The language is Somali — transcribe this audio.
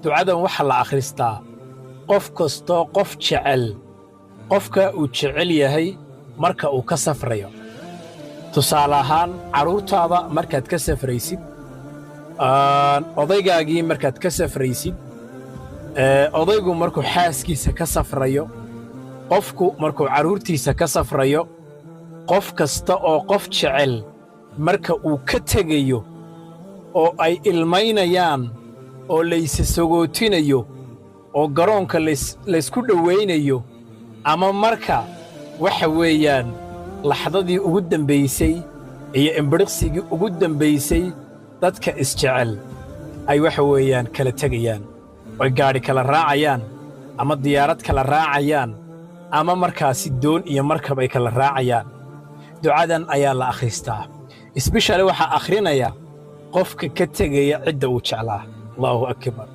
ducadan waxa la akhristaa qof kastoo qof jecel qofka uu jecel yahay marka uu ka safrayo tusaale ahaan carruurtaada markaad ka safraysid odaygaagii markaad ka safraysid odaygu markuu xaaskiisa ka safrayo qofku markuu carruurtiisa ka safrayo qof kasta oo qof jecel marka uu ka tegayo oo ay ilmaynayaan oo laysa sogootinayo oo garoonka laysku dhowaynayo ama marka waxa weeyaan laxdadii ugu dambaysay iyo imbiriqsigii ugu dambaysay dadka isjecel ay waxa weeyaan kala tegayaan oy gaadhi kala raacayaan ama diyaarad kala raacayaan ama markaasi doon iyo markab ay kala raacayaan ducadan ayaa la akhristaa especially waxaa akhrinaya qofka ka tegaya cidda uu jeclaa allahu akbar